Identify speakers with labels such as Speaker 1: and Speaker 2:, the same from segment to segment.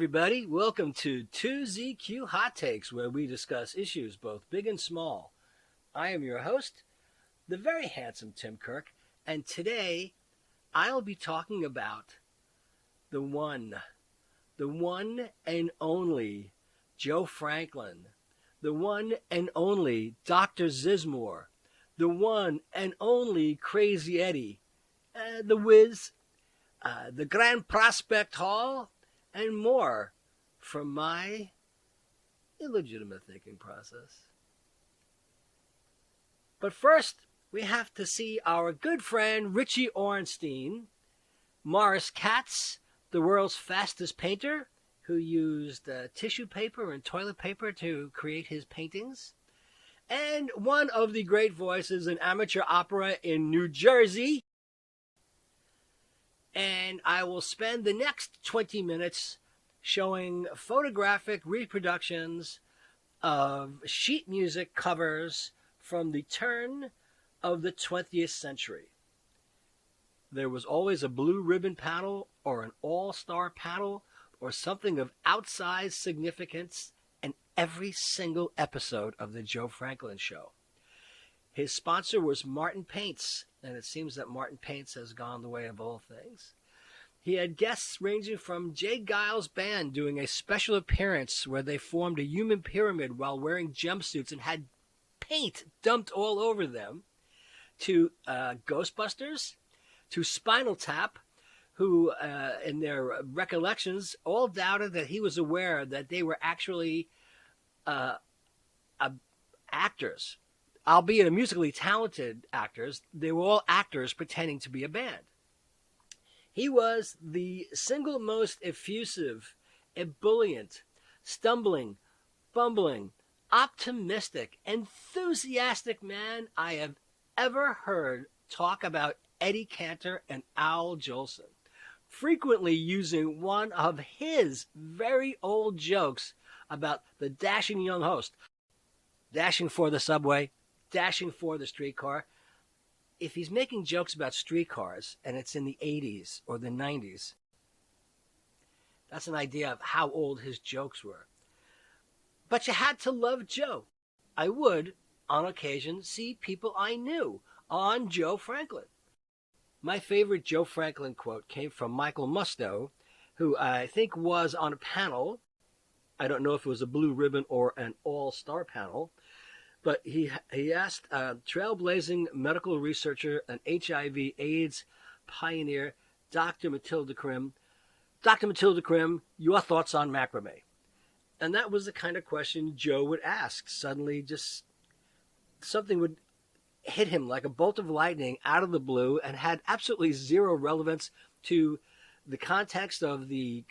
Speaker 1: everybody. Welcome to 2ZQ Hot Takes, where we discuss issues both big and small. I am your host, the very handsome Tim Kirk, and today I'll be talking about the one and only Joe Franklin, the one and only Dr. Zizmor, the one and only Crazy Eddie, The Wiz, the Grand Prospect Hall, and more from my illegitimate thinking process. But first, we have to see our good friend Richie Ornstein, Morris Katz, the world's fastest painter, who used tissue paper and toilet paper to create his paintings, and one of the great voices in amateur opera in New Jersey. And I will spend the next 20 minutes showing photographic reproductions of sheet music covers from the turn of the 20th century. There was always a blue ribbon panel or an all-star panel or something of outsized significance in every single episode of the Joe Franklin Show. His sponsor was Martin Paints, and it seems that Martin Paints has gone the way of all things. He had guests ranging from Jay Giles' band doing a special appearance where they formed a human pyramid while wearing jumpsuits and had paint dumped all over them, to Ghostbusters, to Spinal Tap, who in their recollections all doubted that he was aware that they were actually actors. Albeit musically talented actors, they were all actors pretending to be a band. He was the single most effusive, ebullient, stumbling, bumbling, optimistic, enthusiastic man I have ever heard talk about Eddie Cantor and Al Jolson, frequently using one of his very old jokes about the dashing young host, dashing for the subway, dashing for the streetcar. If he's making jokes about streetcars and it's in the 80s or the 90s, that's an idea of how old his jokes were. But you had to love Joe. I would, on occasion, see people I knew on Joe Franklin. My favorite Joe Franklin quote came from Michael Musto, who I think was on a panel. I don't know if it was a blue ribbon or an all-star panel. But he asked trailblazing medical researcher and HIV/AIDS pioneer, Dr. Matilda Krim, your thoughts on macrame? And that was the kind of question Joe would ask. Suddenly, just something would hit him like a bolt of lightning out of the blue and had absolutely zero relevance to the context of the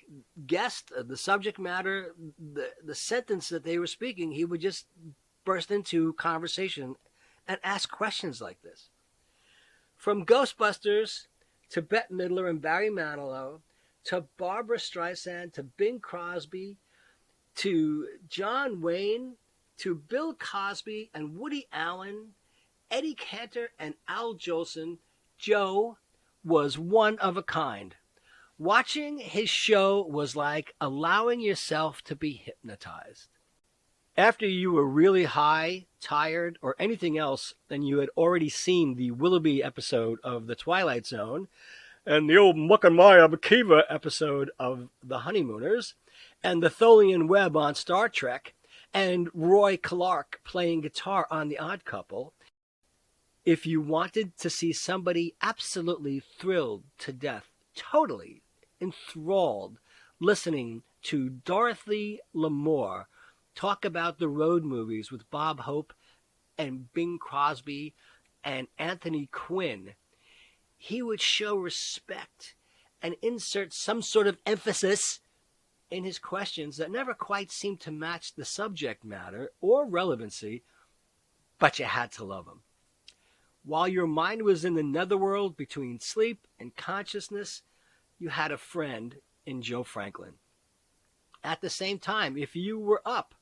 Speaker 1: guest, the subject matter, the sentence that they were speaking. He would just burst into conversation and ask questions like this. From Ghostbusters to Bette Midler and Barry Manilow to Barbra Streisand to Bing Crosby to John Wayne to Bill Cosby and Woody Allen, Eddie Cantor and Al Jolson, Joe was one of a kind. Watching his show was like allowing yourself to be hypnotized. After you were really high, tired, or anything else, and you had already seen the Willoughby episode of The Twilight Zone, and the old Muck and Maya Bakiva episode of The Honeymooners, and the Tholian Web on Star Trek, and Roy Clark playing guitar on The Odd Couple, if you wanted to see somebody absolutely thrilled to death, totally enthralled, listening to Dorothy Lamour talk about the road movies with Bob Hope and Bing Crosby and Anthony Quinn, he would show respect and insert some sort of emphasis in his questions that never quite seemed to match the subject matter or relevancy, but you had to love him. While your mind was in the netherworld between sleep and consciousness, you had a friend in Joe Franklin. At the same time, if you were up,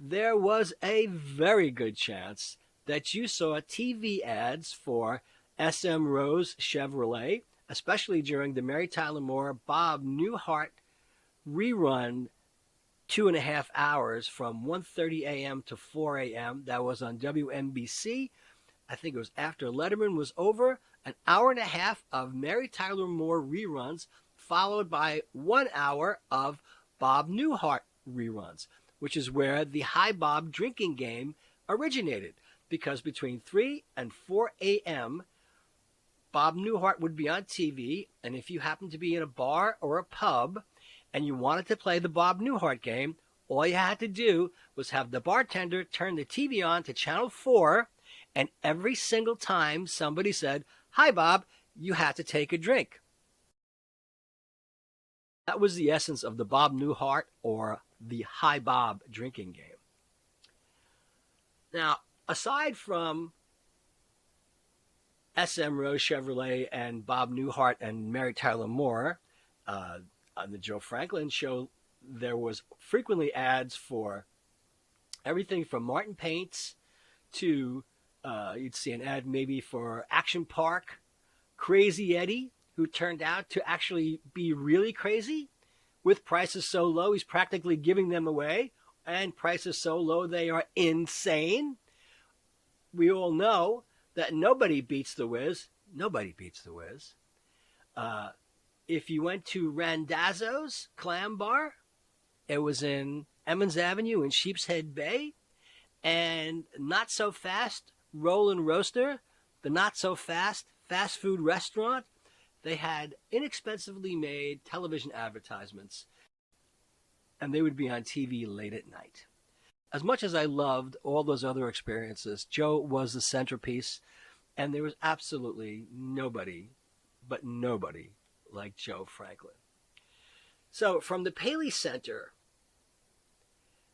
Speaker 1: there was a very good chance that you saw TV ads for SM Rose Chevrolet, especially during the Mary Tyler Moore, Bob Newhart rerun 2.5 hours from 1:30 a.m. to 4 a.m. That was on WNBC. I think it was after Letterman was over. An hour and a half of Mary Tyler Moore reruns, followed by 1 hour of Bob Newhart reruns, which is where the High Bob drinking game originated. Because between 3 and 4 a.m., Bob Newhart would be on TV, and if you happened to be in a bar or a pub and you wanted to play the Bob Newhart game, all you had to do was have the bartender turn the TV on to Channel 4, and every single time somebody said, "Hi, Bob," you had to take a drink. That was the essence of the Bob Newhart or the Hi Bob drinking game. Now, aside from SM Rose Chevrolet and Bob Newhart and Mary Tyler Moore, on the Joe Franklin show, there was frequently ads for everything from Martin Paints to you'd see an ad maybe for Action Park, Crazy Eddie, who turned out to actually be really crazy. With prices so low, he's practically giving them away, and prices so low they are insane. We all know that nobody beats the Wiz. Nobody beats the Wiz. If you went to Randazzo's Clam Bar, it was in Emmons Avenue in Sheepshead Bay, and Not So Fast Roll and Roaster, the Not So Fast fast food restaurant, they had inexpensively made television advertisements, and they would be on TV late at night. As much as I loved all those other experiences, Joe was the centerpiece, and there was absolutely nobody, but nobody, like Joe Franklin. So from the Paley Center,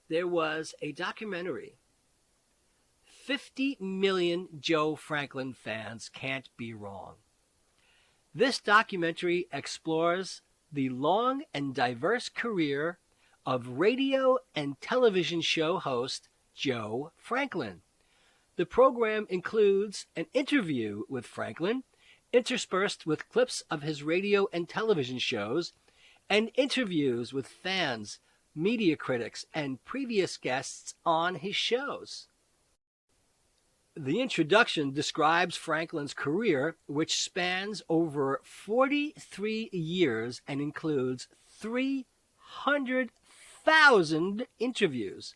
Speaker 1: there was a documentary. 50 million Joe Franklin fans can't be wrong. This documentary explores the long and diverse career of radio and television show host Joe Franklin. The program includes an interview with Franklin, interspersed with clips of his radio and television shows, and interviews with fans, media critics, and previous guests on his shows. The introduction describes Franklin's career, which spans over 43 years and includes 300,000 interviews.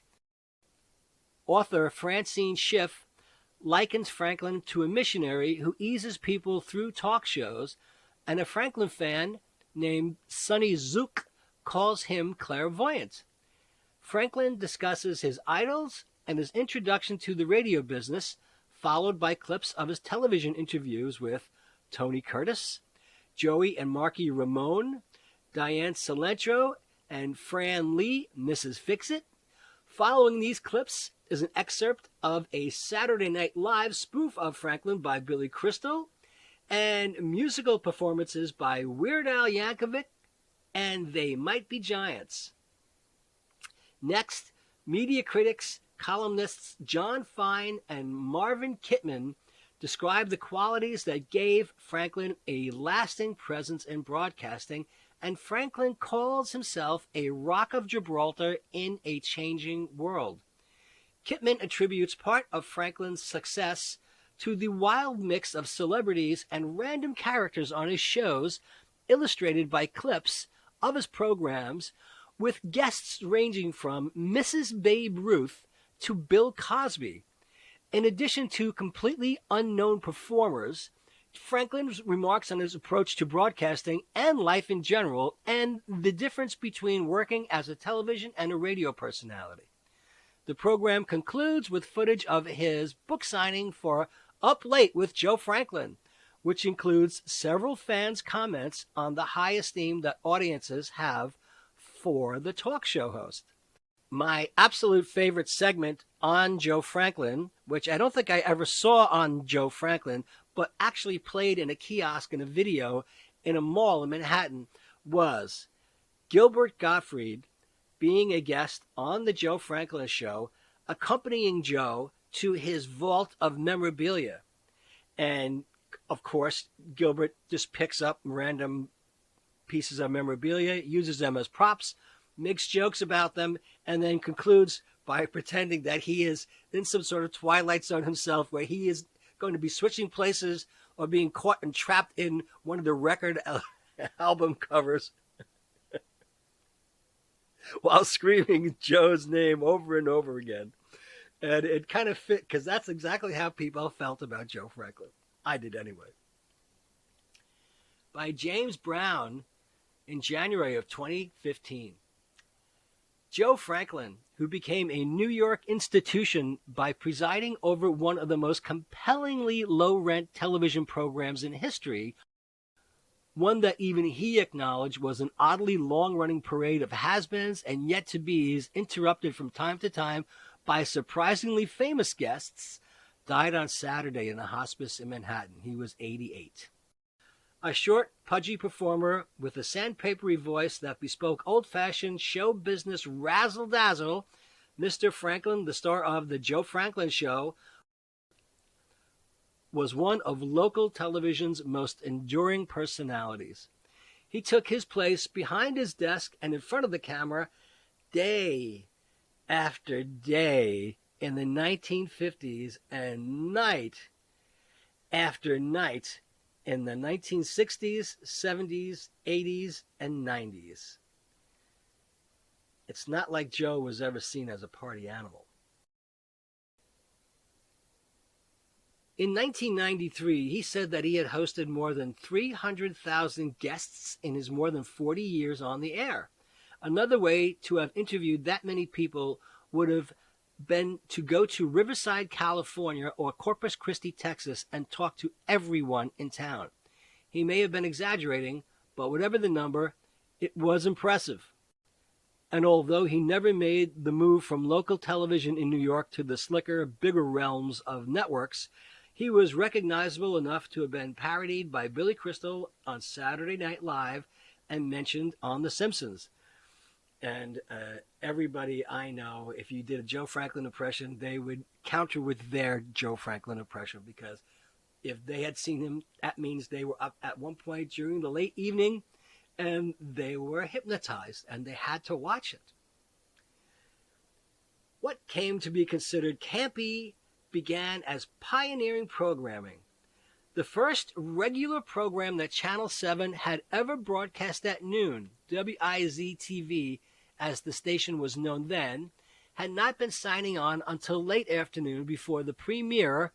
Speaker 1: Author Francine Schiff likens Franklin to a missionary who eases people through talk shows, and a Franklin fan named Sonny Zook calls him clairvoyant. Franklin discusses his idols and his introduction to the radio business, followed by clips of his television interviews with Tony Curtis, Joey and Marky Ramone, Diane Cilantro, and Fran Lee, Mrs. Fix-It. Following these clips is an excerpt of a Saturday Night Live spoof of Franklin by Billy Crystal, and musical performances by Weird Al Yankovic and They Might Be Giants. Next, media critics, columnists John Fine and Marvin Kittman describe the qualities that gave Franklin a lasting presence in broadcasting, and Franklin calls himself a rock of Gibraltar in a changing world. Kittman attributes part of Franklin's success to the wild mix of celebrities and random characters on his shows, illustrated by clips of his programs, with guests ranging from Mrs. Babe Ruth to Bill Cosby. In addition to completely unknown performers, Franklin's remarks on his approach to broadcasting and life in general, and the difference between working as a television and a radio personality. The program concludes with footage of his book signing for Up Late with Joe Franklin, which includes several fans' comments on the high esteem that audiences have for the talk show host. My absolute favorite segment on Joe Franklin, which I don't think I ever saw on Joe Franklin, but actually played in a kiosk in a video in a mall in Manhattan, was Gilbert Gottfried being a guest on the Joe Franklin show, accompanying Joe to his vault of memorabilia. And, of course, Gilbert just picks up random pieces of memorabilia, uses them as props, makes jokes about them, and then concludes by pretending that he is in some sort of Twilight Zone himself, where he is going to be switching places or being caught and trapped in one of the record album covers while screaming Joe's name over and over again. And it kind of fit, because that's exactly how people felt about Joe Franklin. I did anyway. By James Brown in January of 2015. Joe Franklin, who became a New York institution by presiding over one of the most compellingly low-rent television programs in history, one that even he acknowledged was an oddly long-running parade of has-beens and yet-to-bes interrupted from time to time by surprisingly famous guests, died on Saturday in a hospice in Manhattan. He was 88. A short, pudgy performer with a sandpapery voice that bespoke old-fashioned show business razzle-dazzle, Mr. Franklin, the star of The Joe Franklin Show, was one of local television's most enduring personalities. He took his place behind his desk and in front of the camera day after day in the 1950s and night after night in the 1960s, 70s, 80s, and 90s. It's not like Joe was ever seen as a party animal. In 1993, he said that he had hosted more than 300,000 guests in his more than 40 years on the air. Another way to have interviewed that many people would have been to go to Riverside, California, or Corpus Christi, Texas, and talk to everyone in town. He may have been exaggerating, but whatever the number, it was impressive. And although he never made the move from local television in New York to the slicker, bigger realms of networks, he was recognizable enough to have been parodied by Billy Crystal on Saturday Night Live and mentioned on The Simpsons. And everybody I know, if you did a Joe Franklin impression, they would counter with their Joe Franklin impression, because if they had seen him, that means they were up at one point during the late evening and they were hypnotized and they had to watch it. What came to be considered campy began as pioneering programming. The first regular program that Channel 7 had ever broadcast at noon, WIZ-TV, as the station was known then, had not been signing on until late afternoon before the premiere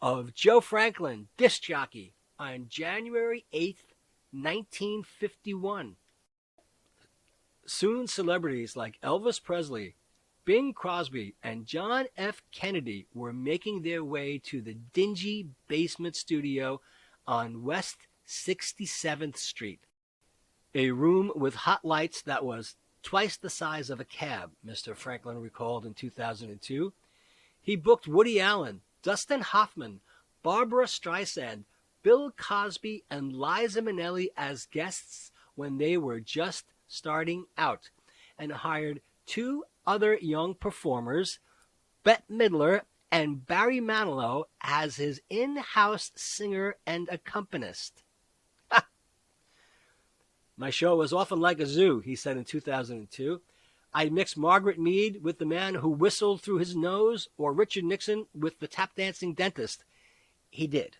Speaker 1: of Joe Franklin, Disc Jockey, on January 8th, 1951. Soon celebrities like Elvis Presley, Bing Crosby, and John F. Kennedy were making their way to the dingy basement studio on West 67th Street, a room with hot lights that was twice the size of a cab, Mr. Franklin recalled in 2002. He booked Woody Allen, Dustin Hoffman, Barbara Streisand, Bill Cosby, and Liza Minnelli as guests when they were just starting out, and hired two other young performers, Bette Midler and Barry Manilow, as his in-house singer and accompanist. My show was often like a zoo, he said in 2002. I mixed Margaret Mead with the man who whistled through his nose, or Richard Nixon with the tap-dancing dentist. He did.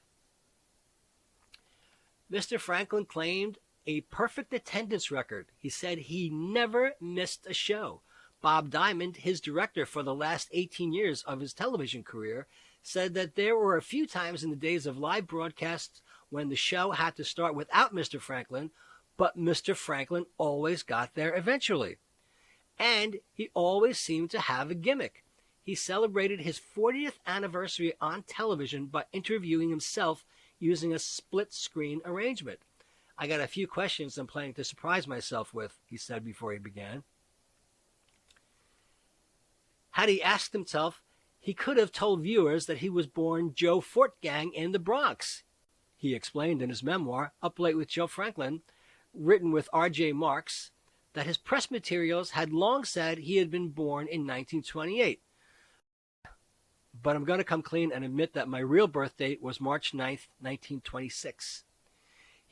Speaker 1: Mr. Franklin claimed a perfect attendance record. He said he never missed a show. Bob Diamond, his director for the last 18 years of his television career, said that there were a few times in the days of live broadcasts when the show had to start without Mr. Franklin, but Mr. Franklin always got there eventually. And he always seemed to have a gimmick. He celebrated his 40th anniversary on television by interviewing himself using a split-screen arrangement. I got a few questions I'm planning to surprise myself with, he said before he began. Had he asked himself, he could have told viewers that he was born Joe Fortgang in the Bronx. He explained in his memoir, Up Late with Joe Franklin, written with R.J. Marks, that his press materials had long said he had been born in 1928. But I'm going to come clean and admit that my real birth date was March 9th, 1926.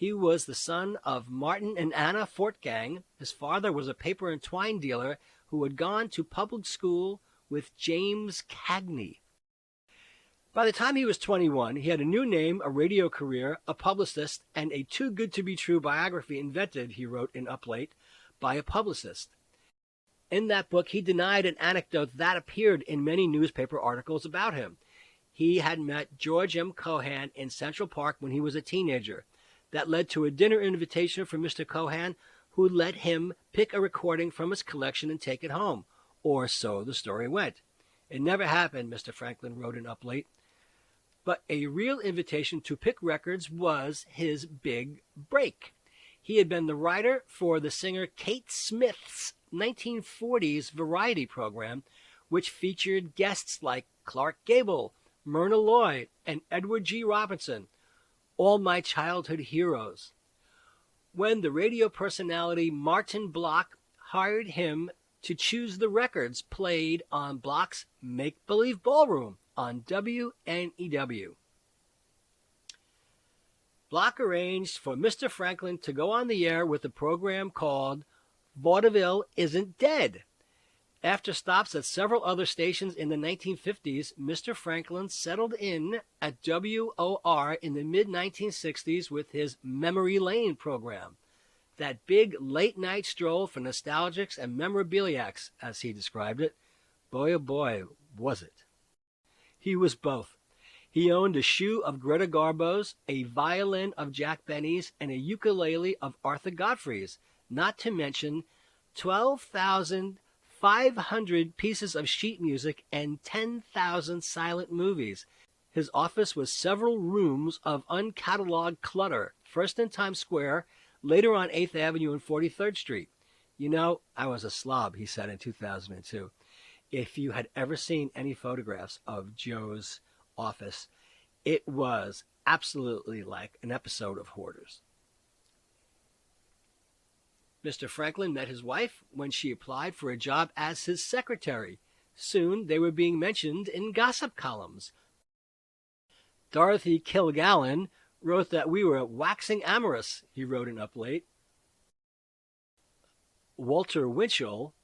Speaker 1: He was the son of Martin and Anna Fortgang. His father was a paper and twine dealer who had gone to public school with James Cagney. By the time he was 21, he had a new name, a radio career, a publicist, and a too-good-to-be-true biography invented, he wrote in Up Late, by a publicist. In that book, he denied an anecdote that appeared in many newspaper articles about him. He had met George M. Cohan in Central Park when he was a teenager. That led to a dinner invitation from Mr. Cohan, who let him pick a recording from his collection and take it home. Or so the story went. It never happened, Mr. Franklin wrote in Up Late. But a real invitation to pick records was his big break. He had been the writer for the singer Kate Smith's 1940s variety program, which featured guests like Clark Gable, Myrna Loy, and Edward G. Robinson, all my childhood heroes. When the radio personality Martin Block hired him to choose the records played on Block's Make-Believe Ballroom on WNEW. Block arranged for Mr. Franklin to go on the air with a program called Vaudeville Isn't Dead. After stops at several other stations in the 1950s, Mr. Franklin settled in at WOR in the mid-1960s with his Memory Lane program. That big late-night stroll for nostalgics and memorabiliacs, as he described it. Boy, oh boy, was it. He was both. He owned a shoe of Greta Garbo's, a violin of Jack Benny's, and a ukulele of Arthur Godfrey's, not to mention 12,500 pieces of sheet music and 10,000 silent movies. His office was several rooms of uncatalogued clutter, first in Times Square, later on 8th Avenue and 43rd Street. You know, I was a slob, he said in 2002. If you had ever seen any photographs of Joe's office, it was absolutely like an episode of Hoarders. Mr. Franklin met his wife when she applied for a job as his secretary. Soon they were being mentioned in gossip columns. Dorothy Kilgallen wrote that we were waxing amorous, he wrote in Up Late. Walter Winchell,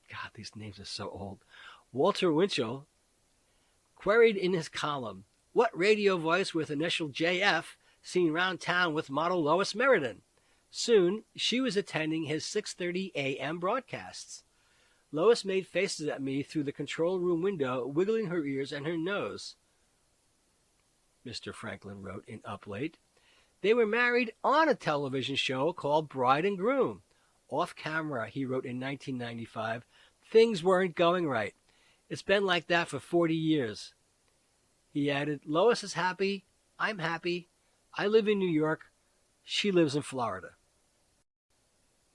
Speaker 1: God, these names are so old. Walter Winchell queried in his column, what radio voice with initial JF seen round town with model Lois Meriden? Soon, she was attending his 6:30 a.m. broadcasts. Lois made faces at me through the control room window, wiggling her ears and her nose, Mr. Franklin wrote in Up Late. They were married on a television show called Bride and Groom. Off camera, he wrote in 1995, things weren't going right. It's been like that for 40 years. He added, Lois is happy, I'm happy, I live in New York, she lives in Florida.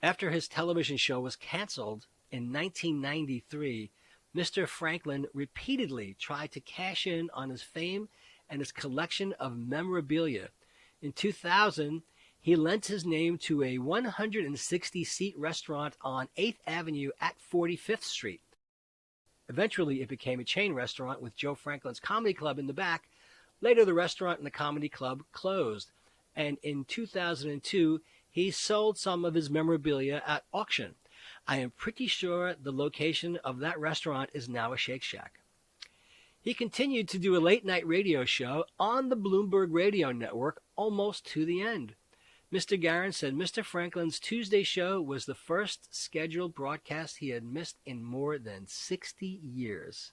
Speaker 1: After his television show was canceled in 1993, Mr. Franklin repeatedly tried to cash in on his fame and his collection of memorabilia. In 2000, he lent his name to a 160-seat restaurant on 8th Avenue at 45th Street. Eventually, it became a chain restaurant with Joe Franklin's Comedy Club in the back. Later, the restaurant and the comedy club closed. And in 2002, he sold some of his memorabilia at auction. I am pretty sure the location of that restaurant is now a Shake Shack. He continued to do a late-night radio show on the Bloomberg Radio Network almost to the end. Mr. Guerin said Mr. Franklin's Tuesday show was the first scheduled broadcast he had missed in more than 60 years.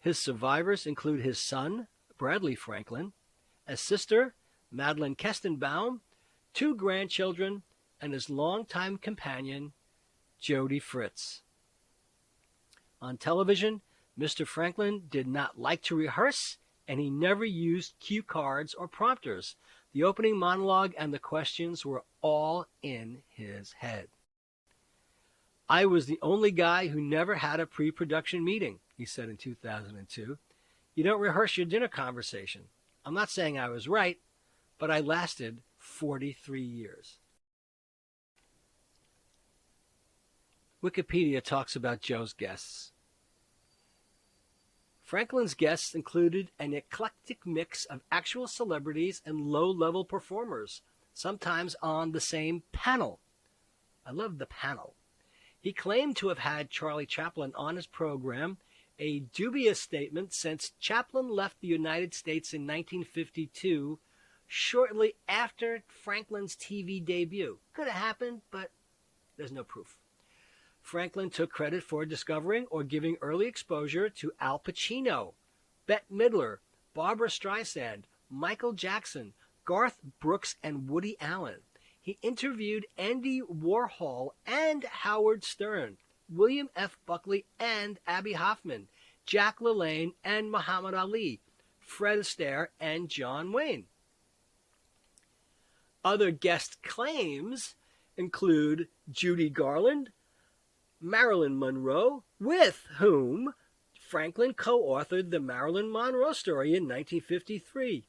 Speaker 1: His survivors include his son, Bradley Franklin, a sister, Madeline Kestenbaum, 2 grandchildren, and his longtime companion, Jody Fritz. On television, Mr. Franklin did not like to rehearse, and he never used cue cards or prompters. The opening monologue and the questions were all in his head. I was the only guy who never had a pre-production meeting, he said in 2002. You don't rehearse your dinner conversation. I'm not saying I was right, but I lasted 43 years. Wikipedia talks about Joe's guests. Franklin's guests included an eclectic mix of actual celebrities and low-level performers. sometimes on the same panel. I love the panel. He claimed to have had Charlie Chaplin on his program, a dubious statement since Chaplin left the United States in 1952, shortly after Franklin's TV debut. Could have happened, but there's no proof. Franklin took credit for discovering or giving early exposure to Al Pacino, Bette Midler, Barbra Streisand, Michael Jackson, Garth Brooks, and Woody Allen. He interviewed Andy Warhol and Howard Stern, William F. Buckley and Abby Hoffman, Jack LaLanne and Muhammad Ali, Fred Astaire and John Wayne. Other guest claims include Judy Garland, Marilyn Monroe, with whom Franklin co-authored the Marilyn Monroe story in 1953,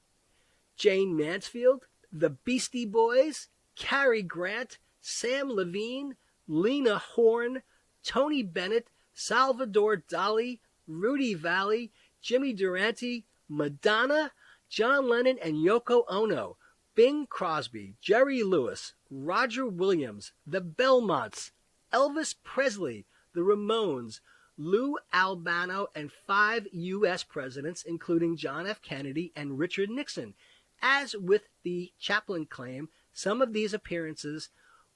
Speaker 1: Jane Mansfield, the Beastie Boys, Cary Grant, Sam Levine, Lena Horne, Tony Bennett, Salvador Dali, Rudy Vallee, Jimmy Durante, Madonna, John Lennon and Yoko Ono, Bing Crosby, Jerry Lewis, Roger Williams, the Belmonts, Elvis Presley, the Ramones, Lou Albano, and 5 U.S. presidents, including John F. Kennedy and Richard Nixon. As with the Chaplin claim, some of these appearances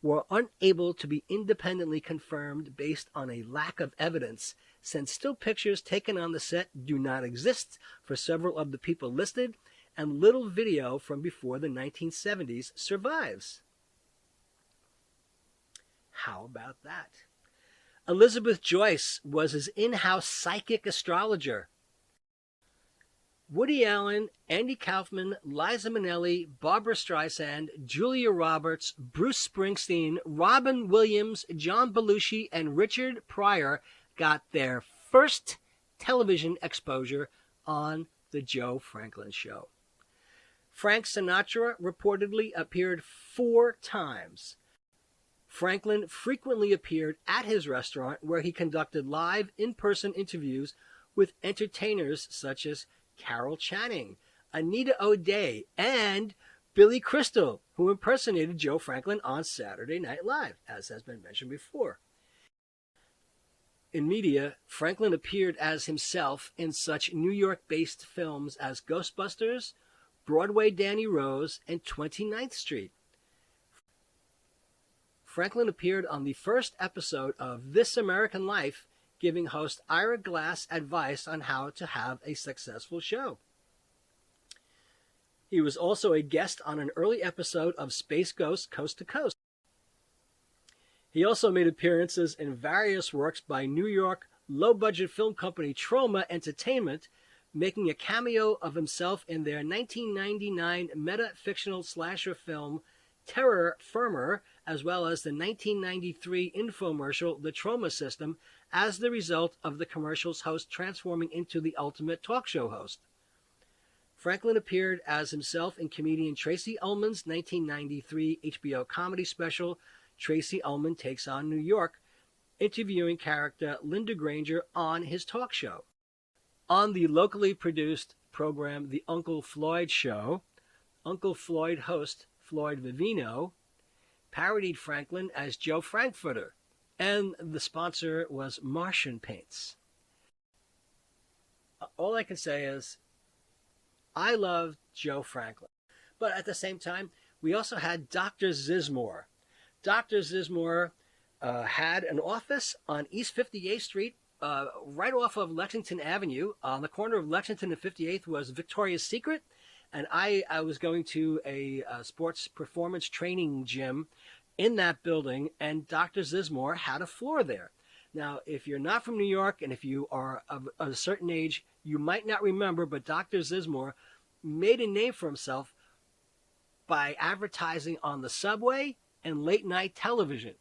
Speaker 1: were unable to be independently confirmed based on a lack of evidence, since still pictures taken on the set do not exist for several of the people listed, and little video from before the 1970s survives. How about that? Elizabeth Joyce was his in-house psychic astrologer. Woody Allen, Andy Kaufman, Liza Minnelli, Barbra Streisand, Julia Roberts, Bruce Springsteen, Robin Williams, John Belushi, and Richard Pryor got their first television exposure on The Joe Franklin Show. Frank Sinatra reportedly appeared 4 times. Franklin frequently appeared at his restaurant, where he conducted live in-person interviews with entertainers such as Carol Channing, Anita O'Day, and Billy Crystal, who impersonated Joe Franklin on Saturday Night Live, as has been mentioned before. In media, Franklin appeared as himself in such New York-based films as Ghostbusters, Broadway Danny Rose, and 29th Street. Franklin appeared on the first episode of This American Life, giving host Ira Glass advice on how to have a successful show. He was also a guest on an early episode of Space Ghost Coast to Coast. He also made appearances in various works by New York low-budget film company Troma Entertainment, making a cameo of himself in their 1999 meta-fictional slasher film Terror Firmer, as well as the 1993 infomercial The Troma System, as the result of the commercial's host transforming into the ultimate talk show host. Franklin appeared as himself in comedian Tracy Ullman's 1993 HBO comedy special, Tracy Ullman Takes on New York, interviewing character Linda Granger on his talk show. On the locally produced program The Uncle Floyd Show, Uncle Floyd host Floyd Vivino parodied Franklin as Joe Frankfurter, and the sponsor was Martian Paints. All I can say is, I love Joe Franklin. But at the same time, we also had Dr. Zizmor. Dr. Zizmor had an office on East 58th Street, right off of Lexington Avenue. On the corner of Lexington and 58th was Victoria's Secret. And I was going to a sports performance training gym in that building, and Dr. Zizmor had a floor there. Now, if you're not from New York and if you are of a certain age, you might not remember, but Dr. Zizmor made a name for himself by advertising on the subway and late-night television.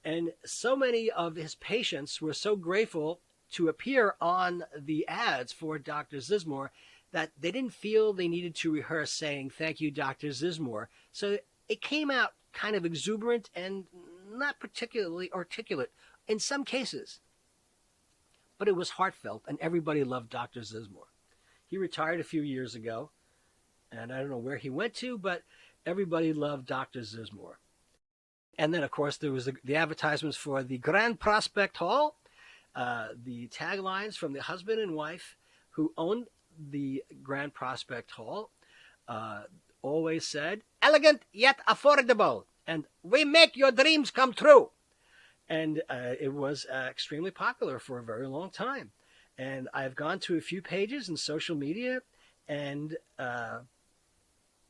Speaker 1: And so many of his patients were so grateful to appear on the ads for Dr. Zizmor that they didn't feel they needed to rehearse saying, "Thank you, Dr. Zizmor." So it came out kind of exuberant and not particularly articulate in some cases. But it was heartfelt, and everybody loved Dr. Zizmor. He retired a few years ago, and I don't know where he went to, but Everybody loved Dr. Zizmor. And then, of course, there was the advertisements for the Grand Prospect Hall, the taglines from the husband and wife who owned the Grand Prospect Hall always said, "Elegant yet affordable," and "We make your dreams come true." And it was extremely popular for a very long time. And I've gone to a few pages in social media, and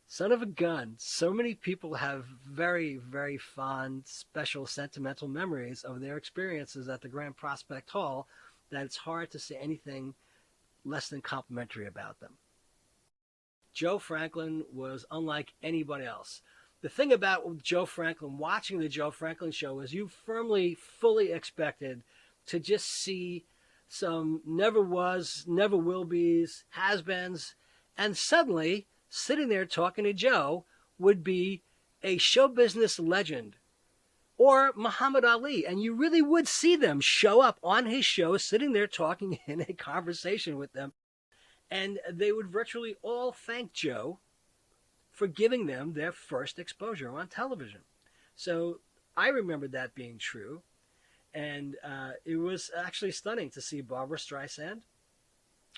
Speaker 1: son of a gun, so many people have very, very fond, special, sentimental memories of their experiences at the Grand Prospect Hall that it's hard to say anything less than complimentary about them. Joe Franklin was unlike anybody else. The thing about Joe Franklin, watching the Joe Franklin show, is you firmly, fully expected to just see some never was, never will be's, has-beens, and suddenly, sitting there talking to Joe would be a show business legend or Muhammad Ali. And you really would see them show up on his show, sitting there talking in a conversation with them. And they would virtually all thank Joe for giving them their first exposure on television. So I remember that being true. And it was actually stunning to see Barbra Streisand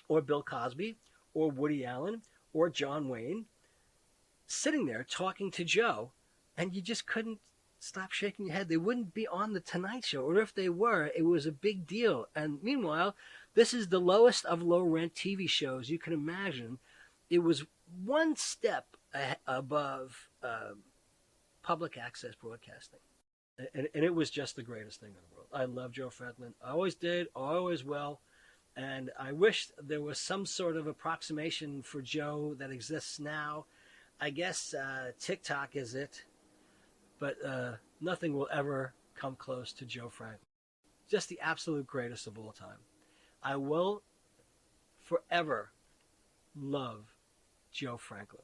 Speaker 1: or Bill Cosby or Woody Allen or John Wayne sitting there talking to Joe, and you just couldn't stop shaking your head. They wouldn't be on The Tonight Show, or if they were, it was a big deal. And meanwhile, this is the lowest of low-rent TV shows you can imagine. It was one step above public access broadcasting. And it was just the greatest thing in the world. I love Joe Franklin. I always did. I always will. And I wish there was some sort of approximation for Joe that exists now. I guess TikTok is it. But nothing will ever come close to Joe Franklin. Just the absolute greatest of all time. I will forever love Joe Franklin.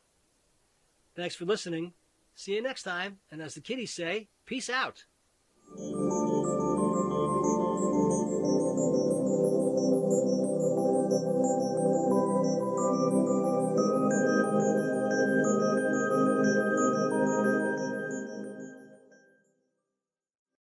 Speaker 1: Thanks for listening. See you next time. And as the kiddies say, peace out.